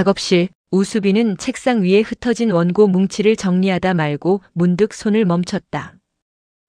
작업실. 우수빈은 책상 위에 흩어진 원고 뭉치를 정리하다 말고 문득 손을 멈췄다.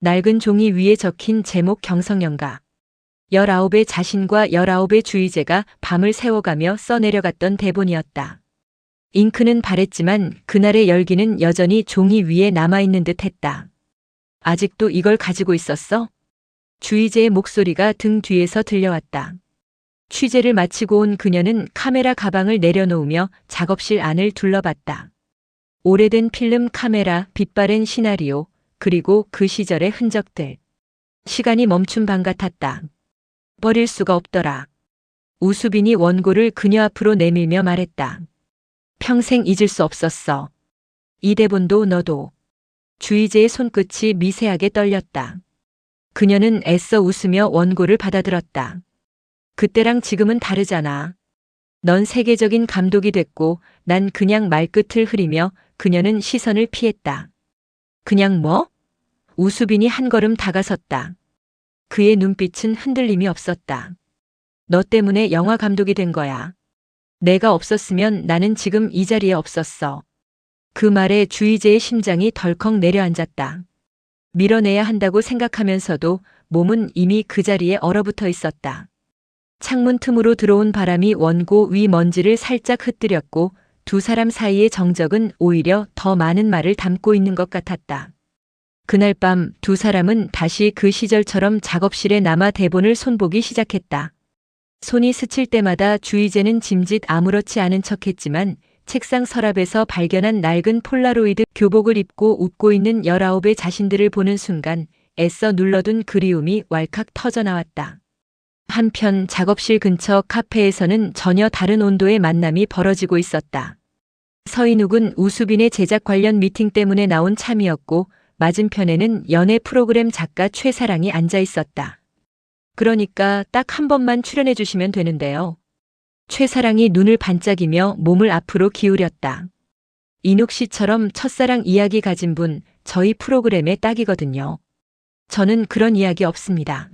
낡은 종이 위에 적힌 제목 경성연가. 19의 자신과 19의 주의제가 밤을 새워가며 써내려갔던 대본이었다. 잉크는 바랬지만 그날의 열기는 여전히 종이 위에 남아있는 듯 했다. 아직도 이걸 가지고 있었어? 주의제의 목소리가 등 뒤에서 들려왔다. 취재를 마치고 온 그녀는 카메라 가방을 내려놓으며 작업실 안을 둘러봤다. 오래된 필름 카메라, 빛바랜 시나리오, 그리고 그 시절의 흔적들. 시간이 멈춘 밤 같았다. 버릴 수가 없더라. 우수빈이 원고를 그녀 앞으로 내밀며 말했다. 평생 잊을 수 없었어. 이 대본도 너도. 주의제의 손끝이 미세하게 떨렸다. 그녀는 애써 웃으며 원고를 받아들었다. 그때랑 지금은 다르잖아. 넌 세계적인 감독이 됐고 난 그냥 말끝을 흐리며. 그녀는 시선을 피했다. 그냥 뭐? 우수빈이 한 걸음 다가섰다. 그의 눈빛은 흔들림이 없었다. 너 때문에 영화 감독이 된 거야. 내가 없었으면 나는 지금 이 자리에 없었어. 그 말에 주의제의 심장이 덜컥 내려앉았다. 밀어내야 한다고 생각하면서도 몸은 이미 그 자리에 얼어붙어 있었다. 창문 틈으로 들어온 바람이 원고 위 먼지를 살짝 흩뜨렸고 두 사람 사이의 정적은 오히려 더 많은 말을 담고 있는 것 같았다. 그날 밤 두 사람은 다시 그 시절처럼 작업실에 남아 대본을 손보기 시작했다. 손이 스칠 때마다 주의제는 짐짓 아무렇지 않은 척했지만 책상 서랍에서 발견한 낡은 폴라로이드 교복을 입고 웃고 있는 19의 자신들을 보는 순간 애써 눌러둔 그리움이 왈칵 터져나왔다. 한편 작업실 근처 카페에서는 전혀 다른 온도의 만남이 벌어지고 있었다. 서인욱은 우수빈의 제작 관련 미팅 때문에 나온 참이었고 맞은편에는 연예 프로그램 작가 최사랑이 앉아 있었다. 그러니까 딱 한 번만 출연해 주시면 되는데요. 최사랑이 눈을 반짝이며 몸을 앞으로 기울였다. 인욱 씨처럼 첫사랑 이야기 가진 분 저희 프로그램에 딱이거든요. 저는 그런 이야기 없습니다.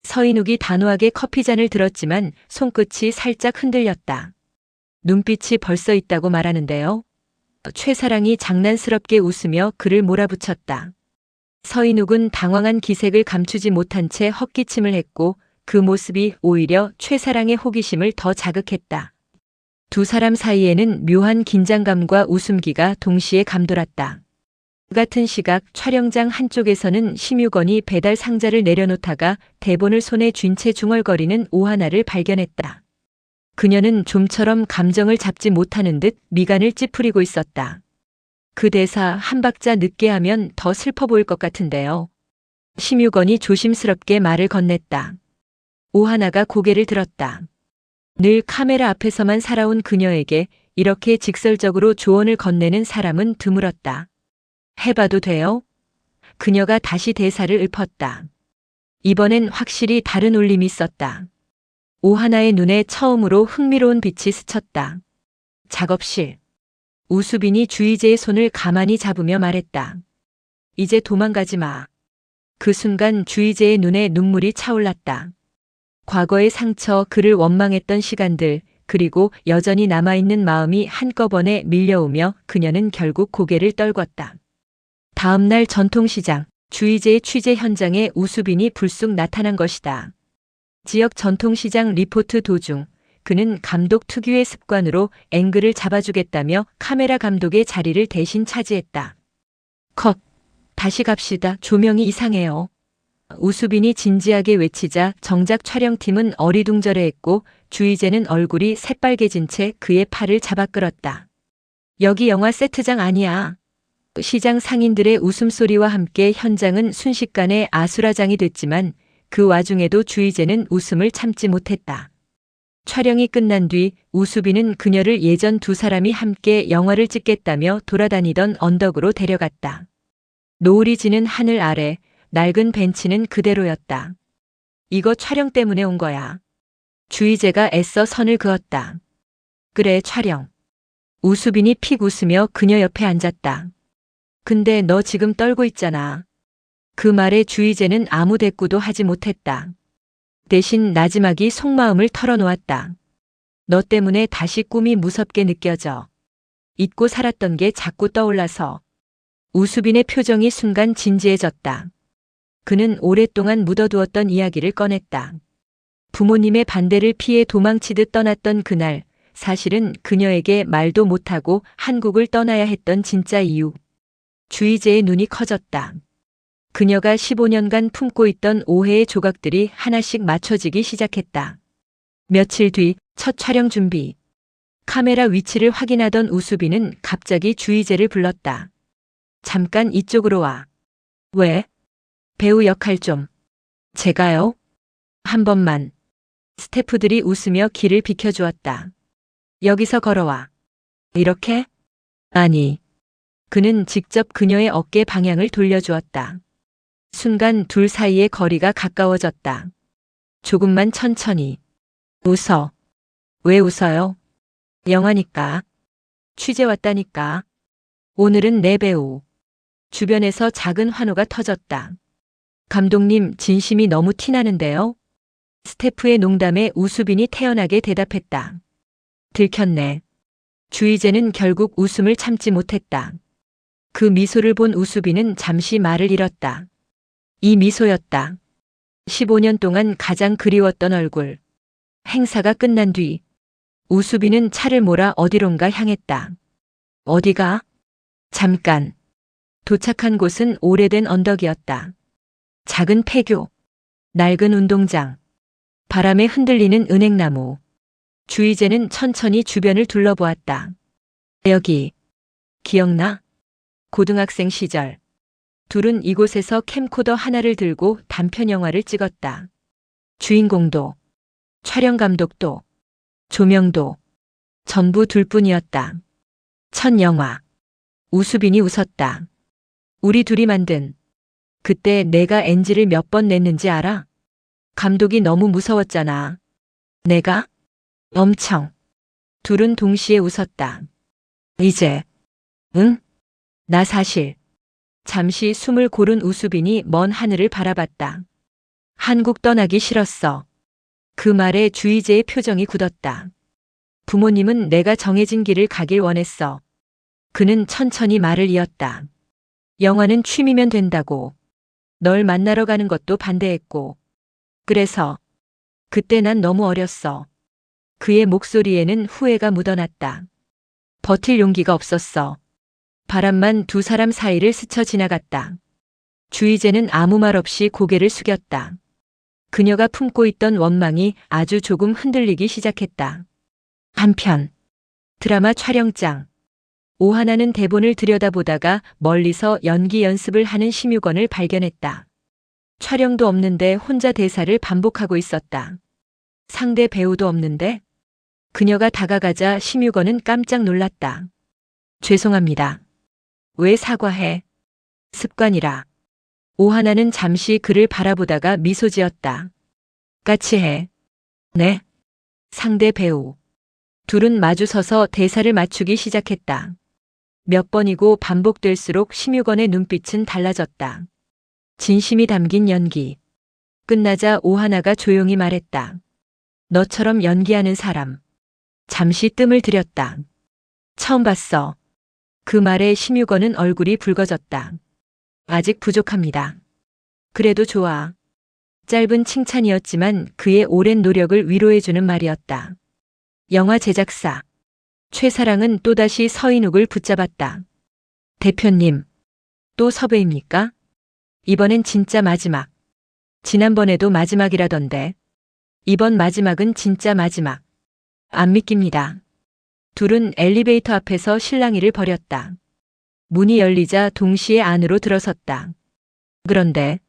서인욱이 단호하게 커피잔을 들었지만 손끝이 살짝 흔들렸다. 눈빛이 벌써 있다고 말하는데요. 최사랑이 장난스럽게 웃으며 그를 몰아붙였다. 서인욱은 당황한 기색을 감추지 못한 채 헛기침을 했고 그 모습이 오히려 최사랑의 호기심을 더 자극했다. 두 사람 사이에는 묘한 긴장감과 웃음기가 동시에 감돌았다. 같은 시각 촬영장 한쪽에서는 심유건이 배달 상자를 내려놓다가 대본을 손에 쥔 채 중얼거리는 오하나를 발견했다. 그녀는 좀처럼 감정을 잡지 못하는 듯 미간을 찌푸리고 있었다. 그 대사 한 박자 늦게 하면 더 슬퍼 보일 것 같은데요. 심유건이 조심스럽게 말을 건넸다. 오하나가 고개를 들었다. 늘 카메라 앞에서만 살아온 그녀에게 이렇게 직설적으로 조언을 건네는 사람은 드물었다. 해봐도 돼요? 그녀가 다시 대사를 읊었다. 이번엔 확실히 다른 울림이 있었다. 오하나의 눈에 처음으로 흥미로운 빛이 스쳤다. 작업실. 우수빈이 주의제의 손을 가만히 잡으며 말했다. 이제 도망가지 마. 그 순간 주의제의 눈에 눈물이 차올랐다. 과거의 상처, 그를 원망했던 시간들, 그리고 여전히 남아있는 마음이 한꺼번에 밀려오며 그녀는 결국 고개를 떨궜다. 다음 날 전통시장, 주의제의 취재 현장에 우수빈이 불쑥 나타난 것이다. 지역 전통시장 리포트 도중 그는 감독 특유의 습관으로 앵글을 잡아주겠다며 카메라 감독의 자리를 대신 차지했다. 컷. 다시 갑시다. 조명이 이상해요. 우수빈이 진지하게 외치자 정작 촬영팀은 어리둥절해했고 주의제는 얼굴이 새빨개진 채 그의 팔을 잡아 끌었다. 여기 영화 세트장 아니야. 시장 상인들의 웃음소리와 함께 현장은 순식간에 아수라장이 됐지만 그 와중에도 주의제는 웃음을 참지 못했다. 촬영이 끝난 뒤 우수빈은 그녀를 예전 두 사람이 함께 영화를 찍겠다며 돌아다니던 언덕으로 데려갔다. 노을이 지는 하늘 아래 낡은 벤치는 그대로였다. 이거 촬영 때문에 온 거야. 주의제가 애써 선을 그었다. 그래, 촬영. 우수빈이 픽 웃으며 그녀 옆에 앉았다. 근데 너 지금 떨고 있잖아. 그 말에 주의제는 아무 대꾸도 하지 못했다. 대신 나지막이 속마음을 털어놓았다. 너 때문에 다시 꿈이 무섭게 느껴져. 잊고 살았던 게 자꾸 떠올라서. 우수빈의 표정이 순간 진지해졌다. 그는 오랫동안 묻어두었던 이야기를 꺼냈다. 부모님의 반대를 피해 도망치듯 떠났던 그날, 사실은 그녀에게 말도 못하고 한국을 떠나야 했던 진짜 이유. 주희재의 눈이 커졌다. 그녀가 15년간 품고 있던 오해의 조각들이 하나씩 맞춰지기 시작했다. 며칠 뒤 첫 촬영 준비. 카메라 위치를 확인하던 우수빈은 갑자기 주희재를 불렀다. 잠깐 이쪽으로 와. 왜? 배우 역할 좀. 제가요? 한 번만. 스태프들이 웃으며 길을 비켜주었다. 여기서 걸어와. 이렇게? 아니. 그는 직접 그녀의 어깨 방향을 돌려주었다. 순간 둘 사이의 거리가 가까워졌다. 조금만 천천히. 웃어. 왜 웃어요? 영화니까. 취재 왔다니까. 오늘은 내 배우. 주변에서 작은 환호가 터졌다. 감독님, 진심이 너무 티나는데요? 스태프의 농담에 우수빈이 태연하게 대답했다. 들켰네. 주희재는 결국 웃음을 참지 못했다. 그 미소를 본 우수빈은 잠시 말을 잃었다. 이 미소였다. 15년 동안 가장 그리웠던 얼굴. 행사가 끝난 뒤 우수빈은 차를 몰아 어디론가 향했다. 어디가? 잠깐. 도착한 곳은 오래된 언덕이었다. 작은 폐교, 낡은 운동장, 바람에 흔들리는 은행나무. 주희재는 천천히 주변을 둘러보았다. 여기, 기억나? 고등학생 시절. 둘은 이곳에서 캠코더 하나를 들고 단편 영화를 찍었다. 주인공도, 촬영 감독도, 조명도, 전부 둘뿐이었다. 첫 영화. 우수빈이 웃었다. 우리 둘이 만든. 그때 내가 NG를 몇 번 냈는지 알아? 감독이 너무 무서웠잖아. 내가? 엄청. 둘은 동시에 웃었다. 이제. 응? 나 사실. 잠시 숨을 고른 우수빈이 먼 하늘을 바라봤다. 한국 떠나기 싫었어. 그 말에 주희재의 표정이 굳었다. 부모님은 내가 정해진 길을 가길 원했어. 그는 천천히 말을 이었다. 영화는 취미면 된다고. 널 만나러 가는 것도 반대했고. 그래서 그때 난 너무 어렸어. 그의 목소리에는 후회가 묻어났다. 버틸 용기가 없었어. 바람만 두 사람 사이를 스쳐 지나갔다. 주희재는 아무 말 없이 고개를 숙였다. 그녀가 품고 있던 원망이 아주 조금 흔들리기 시작했다. 한편 드라마 촬영장. 오하나는 대본을 들여다보다가 멀리서 연기 연습을 하는 심유건을 발견했다. 촬영도 없는데 혼자 대사를 반복하고 있었다. 상대 배우도 없는데? 그녀가 다가가자 심유건은 깜짝 놀랐다. 죄송합니다. 왜 사과해? 습관이라. 오하나는 잠시 그를 바라보다가 미소 지었다. 까치해. 네. 상대 배우. 둘은 마주서서 대사를 맞추기 시작했다. 몇 번이고 반복될수록 심유건의 눈빛은 달라졌다. 진심이 담긴 연기. 끝나자 오하나가 조용히 말했다. 너처럼 연기하는 사람. 잠시 뜸을 들였다. 처음 봤어. 그 말에 심유건은 얼굴이 붉어졌다. 아직 부족합니다. 그래도 좋아. 짧은 칭찬이었지만 그의 오랜 노력을 위로해주는 말이었다. 영화 제작사. 최사랑은 또다시 서인욱을 붙잡았다. 대표님, 또 섭외입니까? 이번엔 진짜 마지막. 지난번에도 마지막이라던데. 이번 마지막은 진짜 마지막. 안 믿깁니다. 둘은 엘리베이터 앞에서 실랑이를 벌였다. 문이 열리자 동시에 안으로 들어섰다. 그런데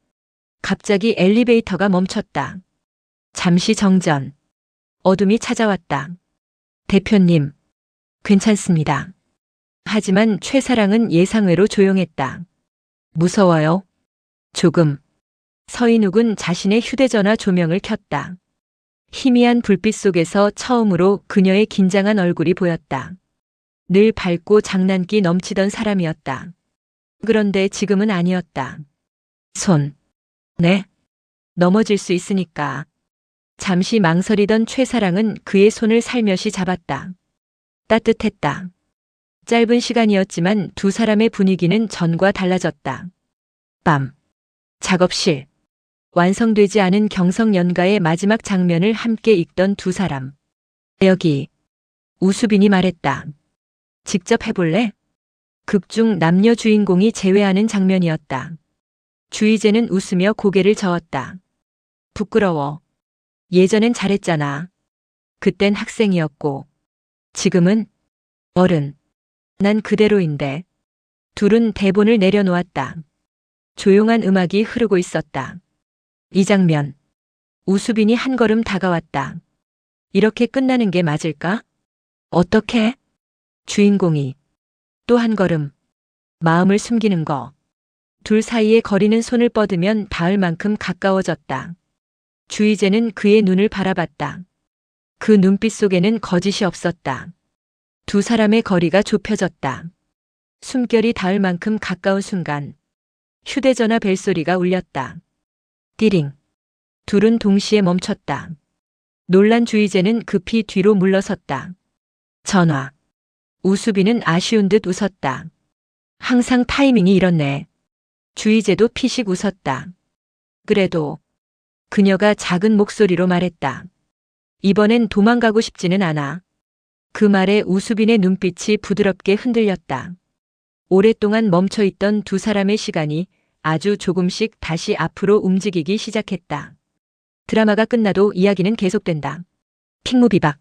갑자기 엘리베이터가 멈췄다. 잠시 정전. 어둠이 찾아왔다. 대표님, 괜찮습니다. 하지만 최사랑은 예상외로 조용했다. 무서워요? 조금. 서인욱은 자신의 휴대전화 조명을 켰다. 희미한 불빛 속에서 처음으로 그녀의 긴장한 얼굴이 보였다. 늘 밝고 장난기 넘치던 사람이었다. 그런데 지금은 아니었다. 손. 네? 넘어질 수 있으니까. 잠시 망설이던 최사랑은 그의 손을 살며시 잡았다. 따뜻했다. 짧은 시간이었지만 두 사람의 분위기는 전과 달라졌다. 밤. 작업실. 완성되지 않은 경성연가의 마지막 장면을 함께 읽던 두 사람. 여기. 우수빈이 말했다. 직접 해볼래? 극중 남녀 주인공이 재회하는 장면이었다. 주희재는 웃으며 고개를 저었다. 부끄러워. 예전엔 잘했잖아. 그땐 학생이었고. 지금은 어른. 난 그대로인데. 둘은 대본을 내려놓았다. 조용한 음악이 흐르고 있었다. 이 장면. 우수빈이 한 걸음 다가왔다. 이렇게 끝나는 게 맞을까? 어떻게? 주인공이. 또 한 걸음. 마음을 숨기는 거. 둘 사이의 거리는 손을 뻗으면 닿을 만큼 가까워졌다. 주희재는 그의 눈을 바라봤다. 그 눈빛 속에는 거짓이 없었다. 두 사람의 거리가 좁혀졌다. 숨결이 닿을 만큼 가까운 순간 휴대전화 벨소리가 울렸다. 띠링. 둘은 동시에 멈췄다. 놀란 주희재는 급히 뒤로 물러섰다. 전화. 우수빈은 아쉬운 듯 웃었다. 항상 타이밍이 이렇네. 주희재도 피식 웃었다. 그래도 그녀가 작은 목소리로 말했다. 이번엔 도망가고 싶지는 않아. 그 말에 우수빈의 눈빛이 부드럽게 흔들렸다. 오랫동안 멈춰있던 두 사람의 시간이 아주 조금씩 다시 앞으로 움직이기 시작했다. 드라마가 끝나도 이야기는 계속된다. 핑무비박.